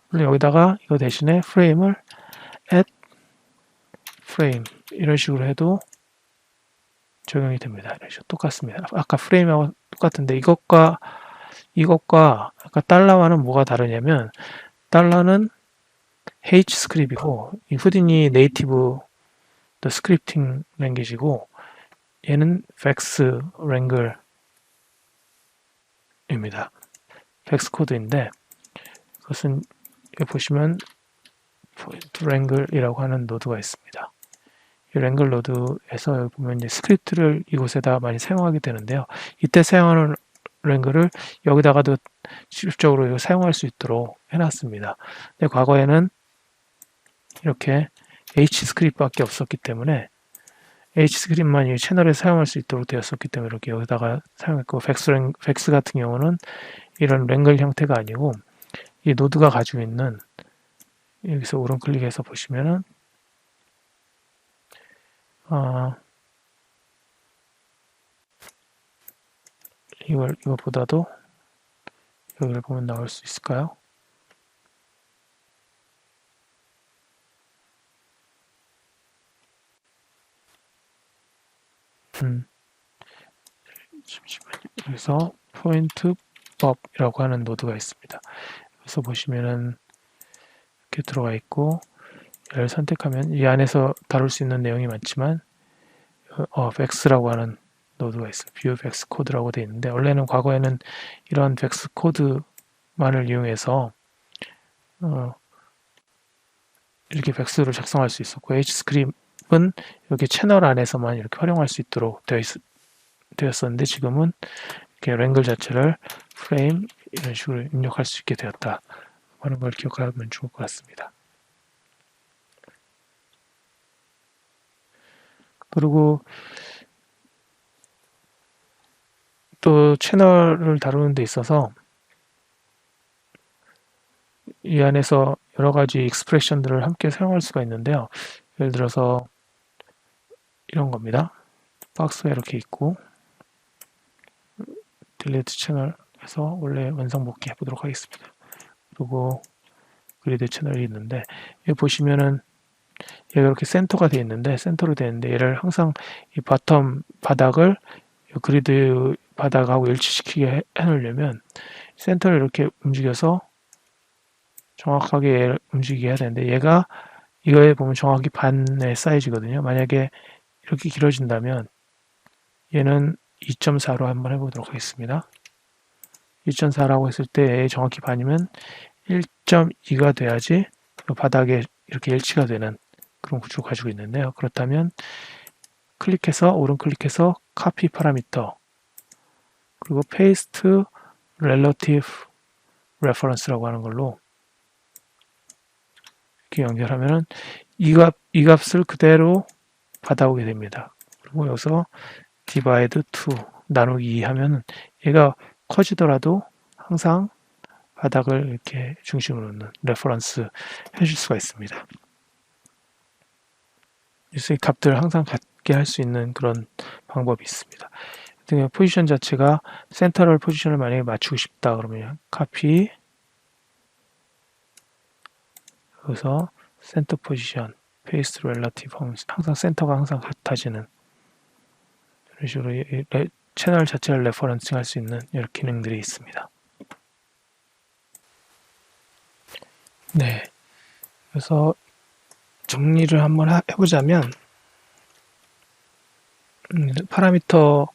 물론 여기다가 이거 대신에 프레임을 at frame 이런 식으로 해도 적용이 됩니다. 이런 식으로 똑같습니다. 아까 프레임하고 똑같은데 이것과 아까 달러와는 뭐가 다르냐면 달러는 H 스크립이고 이 후디니 네이티브 스크립팅 랭귀지고 얘는 VEX 랭글입니다. VEX 코드인데 그것은 여기 보시면 포인트 랭글이라고 하는 노드가 있습니다. 이 랭글 노드에서 여기 보면 이제 스크립트를 이곳에다 많이 사용하게 되는데요. 이때 사용하는 랭글을 여기다가도 직접적으로 사용할 수 있도록 해놨습니다. 근데 과거에는 이렇게 H 스크립트밖에 없었기 때문에 H 스크립트만 이 채널에 사용할 수 있도록 되었었기 때문에 이렇게 여기다가 사용했고, 벡스 같은 경우는 이런 랭글 형태가 아니고 이 노드가 가지고 있는, 여기서 오른 클릭해서 보시면은 이것보다도 여기를 보면 나올 수 있을까요? 잠시만요. 여기서 포인트 법이라고 하는 노드가 있습니다. 여기서 보시면은 이렇게 들어가 있고, 얘를 선택하면 이 안에서 다룰 수 있는 내용이 많지만 벡스라고 하는 노드가 있어요. 뷰 벡스 코드라고 되어 있는데, 원래는 과거에는 이런 벡스 코드만을 이용해서 이렇게 벡스를 작성할 수 있었고, H스크립은 이렇게 채널 안에서만 이렇게 활용할 수 있도록 되었었는데, 지금은 이렇게 랭글 자체를 프레임 이런 식으로 입력할 수 있게 되었다 하는 걸 기억하면 좋을 것 같습니다. 그리고 또 채널을 다루는 데 있어서 이 안에서 여러 가지 익스프레션들을 함께 사용할 수가 있는데요. 예를 들어서 이런 겁니다. 박스가 이렇게 있고, 딜리트 채널 해서 원래 원상 복귀 해보도록 하겠습니다. 그리고 그리드 채널이 있는데, 여기 보시면은 얘가 이렇게 센터가 되어 있는데, 센터로 되어 있는데, 얘를 항상 이 바텀 바닥을 그리드 바닥하고 일치시키게 해놓으려면 센터를 이렇게 움직여서 정확하게 움직이게 해야 되는데, 얘가 이거에 보면 정확히 반의 사이즈거든요. 만약에 이렇게 길어진다면 얘는 2.4로 한번 해보도록 하겠습니다. 2.4라고 했을 때 정확히 반이면 1.2가 돼야지 바닥에 이렇게 일치가 되는 그런 구조를 가지고 있는데요. 그렇다면 오른 클릭해서 카피 파라미터, 그리고 페이스트 렐러티브 레퍼런스라고 하는 걸로 이렇게 연결하면은 이 값을 그대로 받아오게 됩니다. 그리고 여기서 divide 2 나누기 2 하면 얘가 커지더라도 항상 바닥을 이렇게 중심으로 놓는 레퍼런스 해줄 수가 있습니다. 그래서 이 값들을 항상 같게 할 수 있는 그런 방법이 있습니다. 포지션 자체가 센터럴 포지션을 만약에 맞추고 싶다 그러면 카피, 여기서 센터 포지션, 페이스트 렐러티브 하면 항상 센터가 항상 같아지는 이런 식으로 채널 자체를 레퍼런싱 할 수 있는 이런 기능들이 있습니다. 네, 그래서 정리를 한번 해보자면, 파라미터에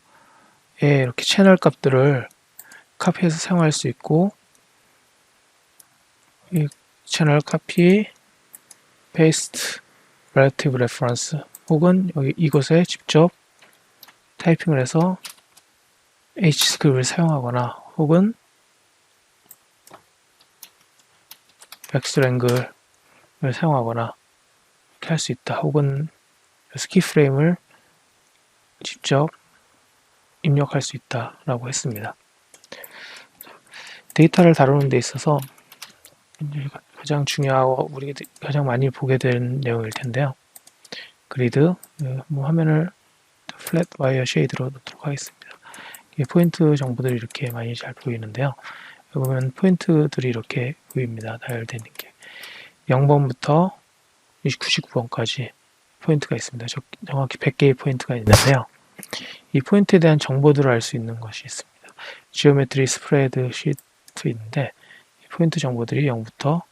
이렇게 채널 값들을 카피해서 사용할 수 있고, 이 채널 카피, 페이스트, 렐러티브 레퍼런스, 혹은 여기 이곳에 직접 타이핑을 해서 H스크립트를 사용하거나, 혹은 벡스랭글을 사용하거나 이렇게 할 수 있다. 혹은 스키프레임을 직접 입력할 수 있다라고 했습니다. 데이터를 다루는 데 있어서 가장 중요하고 우리가 가장 많이 보게 되는 내용일 텐데요. 그리드, 화면을 플랫 와이어 쉐이드로 놓도록 하겠습니다. 포인트 정보들이 이렇게 많이 잘 보이는데요. 여기 보면 포인트들이 이렇게 보입니다. 나열되는 게 0번부터 99번까지 포인트가 있습니다. 정확히 100개의 포인트가 있는데요. 이 포인트에 대한 정보들을 알 수 있는 것이 있습니다. 지오메트리 스프레드 시트 있는데 포인트 정보들이 0부터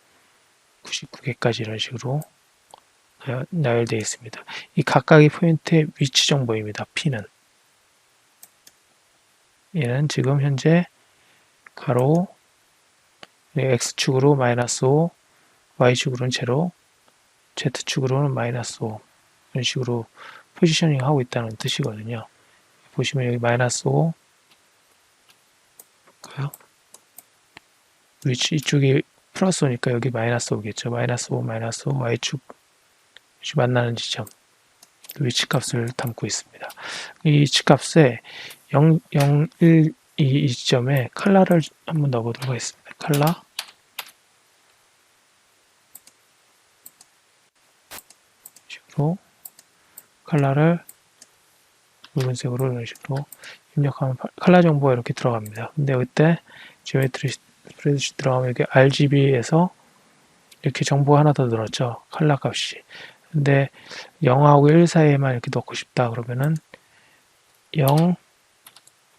99개까지 이런 식으로 나열되어 있습니다. 이 각각의 포인트의 위치 정보입니다. P는 얘는 지금 현재 가로 X축으로 -5, Y축으로는 제로, Z축으로는 -5 이런 이런 식으로 포지셔닝 하고 있다는 뜻이거든요. 보시면 여기 -5 볼까요? 위치 이쪽이 플러스 오니까 여기 -5겠죠. -5, -5, Y축 만나는 지점 위치값을 담고 있습니다. 이 위치값에 0, 0, 1, 이 지점에 칼라를 한번 넣어보도록 하겠습니다. 칼라 식으로 칼라를 붉은색으로 이런 식으로 입력하면 칼라 정보가 이렇게 들어갑니다. 근데 이때 지오메트리 스프레드시 들어가면 여기 RGB에서 이렇게 정보가 하나 더 늘었죠. 칼라 값이. 근데 0하고 1 사이에만 이렇게 넣고 싶다 그러면은 0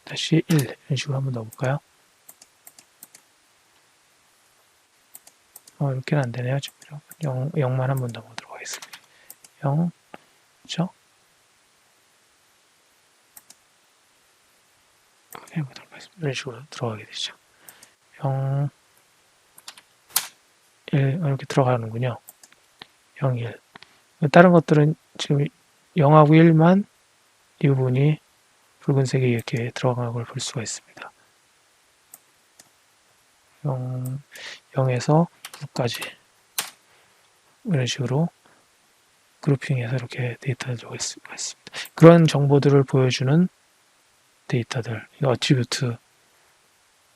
다시 1 이런 식으로 한번 넣어볼까요? 이렇게는 안 되네요. 지금 0만 한번 넣어보도록 하겠습니다. 0 그렇죠? 해보도록 하겠습니다. 이런 식으로 들어가게 되죠. 0 1 이렇게 들어가는군요. 0 1 다른 것들은 지금 0하고 1만 이 부분이 붉은색이 이렇게 들어간 걸 볼 수가 있습니다. 0에서 9까지 이런 식으로 그룹핑해서 이렇게 데이터를 들어가 있습니다. 그런 정보들을 보여주는 데이터들, 이거 어트리뷰트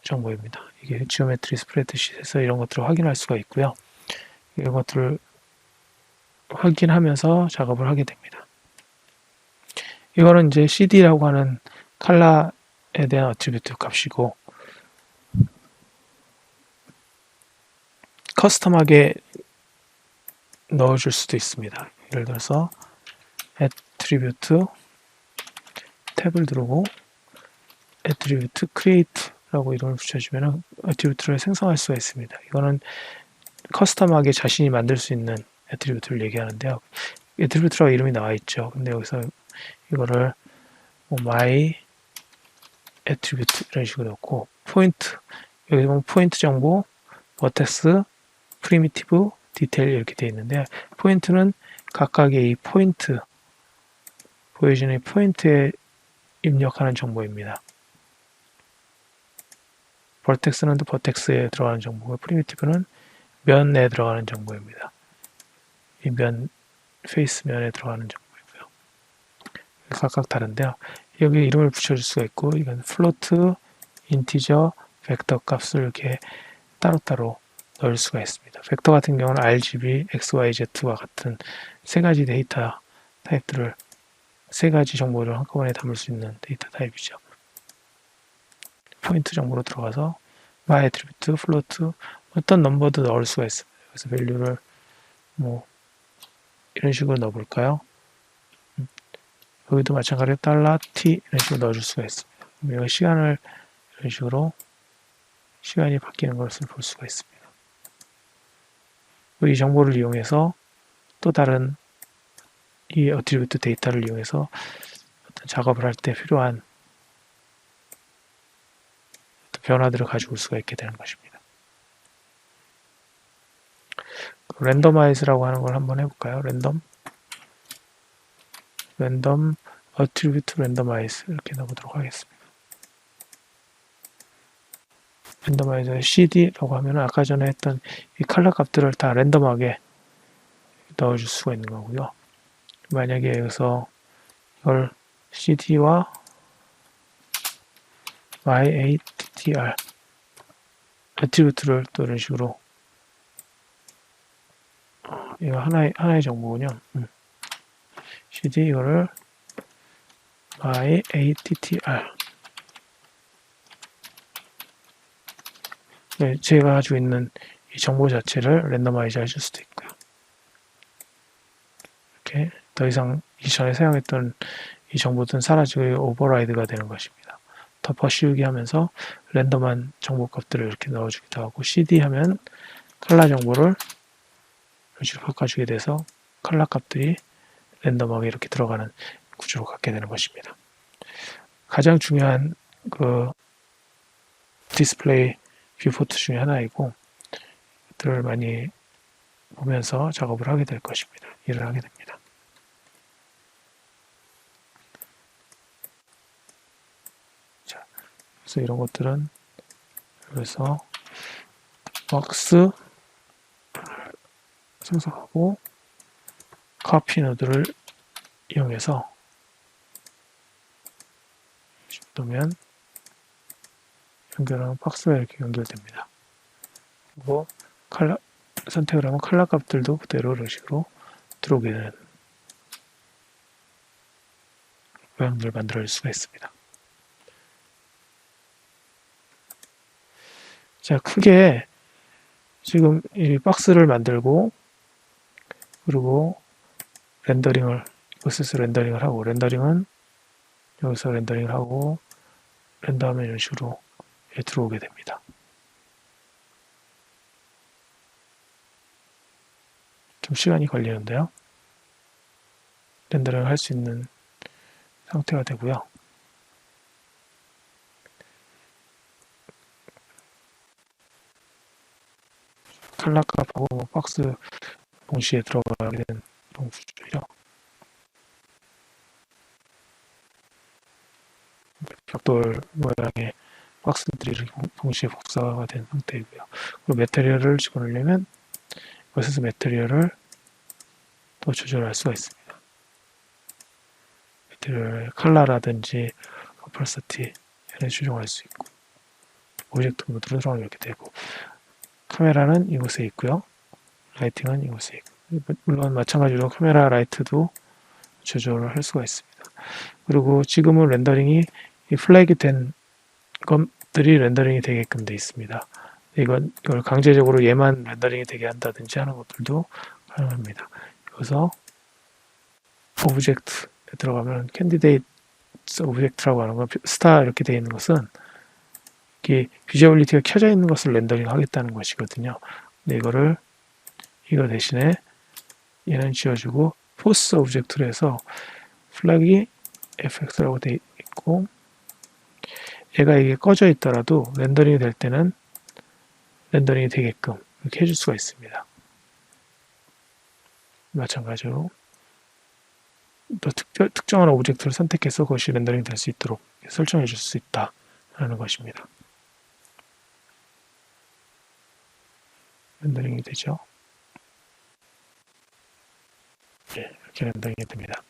정보입니다. 이게 지오메트리 스프레드시트에서 이런 것들을 확인할 수가 있고요. 이런 것들을 확인하면서 작업을 하게 됩니다. 이거는 이제 CD라고 하는 칼라에 대한 어트리뷰트 값이고 커스텀하게 넣어줄 수도 있습니다. 예를 들어서 attribute 탭을 누르고 attribute create라고 이름을 붙여주면 attribute를 생성할 수가 있습니다. 이거는 커스텀하게 자신이 만들 수 있는 attribute를 얘기하는데요. attribute라고 이름이 나와 있죠. 근데 여기서 이거를 my attribute 이런 식으로 넣고 포인트 여기 보면 포인트 정보, 버텍스, 프리미티브, 디테일 이렇게 되어 있는데 포인트는 각각의 이 포인트 보여지는 포인트에 입력하는 정보입니다. 버텍스는 또 버텍스에 들어가는 정보고 프리미티브는 면에 들어가는 정보입니다. 이 면, 페이스 면에 들어가는 정보이고요. 각각 다른데요. 여기 이름을 붙여줄 수가 있고 이건 플로트, 인티저, 벡터 값을 이렇게 따로따로 넣을 수가 있습니다. 벡터 같은 경우는 RGB, XYZ와 같은 세 가지 데이터 타입들을 세 가지 정보를 한꺼번에 담을 수 있는 데이터 타입이죠. 포인트 정보로 들어가서 my attribute, float 어떤 넘버도 넣을 수가 있습니다. 그래서 밸류를 뭐 이런 식으로 넣어볼까요? 여기도 마찬가지로 $t 이런 식으로 넣어줄 수가 있습니다. 여기 시간을 이런 식으로 시간이 바뀌는 것을 볼 수가 있습니다. 이 정보를 이용해서 또 다른 이 어트리뷰트 데이터를 이용해서 어떤 작업을 할 때 필요한 변화들을 가지고 올 수가 있게 되는 것입니다. 랜더마이즈라고 하는 걸 한번 해볼까요? 랜덤 어트리뷰트 랜더마이즈 이렇게 넣어보도록 하겠습니다. 랜더마이저 CD라고 하면 아까 전에 했던 이 컬러 값들을 다 랜덤하게 넣어줄 수가 있는 거고요. 만약에 여기서 이걸 CD와 MyAttr 애트리뷰트를 또 이런 식으로 이거 하나의 정보군요. CD 이거를 MyAttr 제가 가지고 있는 이 정보 자체를 랜더마이즈 해줄 수도 있고요. 이렇게 더 이상 이전에 사용했던 이 정보들은 사라지고 오버라이드가 되는 것입니다. 덮어 씌우기 하면서 랜덤한 정보 값들을 이렇게 넣어주기도 하고 CD 하면 컬러 정보를 이런 식으로 바꿔주게 돼서 컬러 값들이 랜덤하게 이렇게 들어가는 구조로 갖게 되는 것입니다. 가장 중요한 그 디스플레이 뷰포트 중에 하나이고 그들을 많이 보면서 작업을 하게 될 것입니다. 일을 하게 됩니다. 그래서 이런 것들은 그래서 박스 생성하고 카피 노드를 이용해서 놓으면 연결하면 박스가 이렇게 연결됩니다. 그리고 컬러 선택을 하면 컬러 값들도 그대로 이런 식으로 들어오게 되는 모양들을 만들어낼 수가 있습니다. 자, 크게 지금 이 박스를 만들고 그리고 렌더링을 이곳에서 렌더링을 하고 렌더링은 여기서 렌더링을 하고 렌더하면 이런 식으로 들어오게 됩니다. 좀 시간이 걸리는데요. 렌더링을 할 수 있는 상태가 되고요. 컬러 값하고 박스 동시에 들어가게 되는 구조죠. 벽돌 모양의 박스들이 이렇게 동시에 복사가 된 상태이고요. 그리고 매트리얼을 집어넣으려면 이것에서 매트리얼을 또 조절할 수가 있습니다. 매트리얼의 컬러라든지 오퍼시티 이런 조정할 수 있고 오브젝트 모드로 이렇게 되고 카메라는 이곳에 있고요. 라이팅은 이곳에 있고 물론 마찬가지로 카메라 라이트도 조절을 할 수가 있습니다. 그리고 지금은 렌더링이 플래그 된 것들이 렌더링이 되게끔 되어 있습니다. 이걸 강제적으로 얘만 렌더링이 되게 한다든지 하는 것들도 가능합니다. 여기서 오브젝트에 들어가면 캔디데이트 오브젝트라고 하는 건 스타 이렇게 되어 있는 것은 이게 비저빌리티가 켜져 있는 것을 렌더링 하겠다는 것이거든요. 근데 이거 대신에 얘는 지워주고 포스 오브젝트로 해서 플래그 fx라고 되어 있고 얘가 이게 꺼져 있더라도 렌더링이 될 때는 렌더링이 되게끔 이렇게 해줄 수가 있습니다. 마찬가지로 또 특정한 오브젝트를 선택해서 그것이 렌더링 될 수 있도록 설정해 줄 수 있다라는 것입니다. 렌더링이 되죠. 네, 이렇게 렌더링이 됩니다.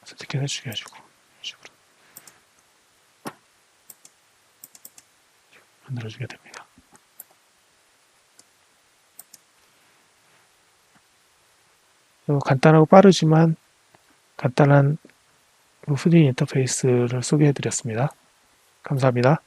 선택해서 죽여주고 이런 식으로 만들어주게 됩니다. 간단하고 빠르지만 간단한 후디 인터페이스를 소개해 드렸습니다. 감사합니다.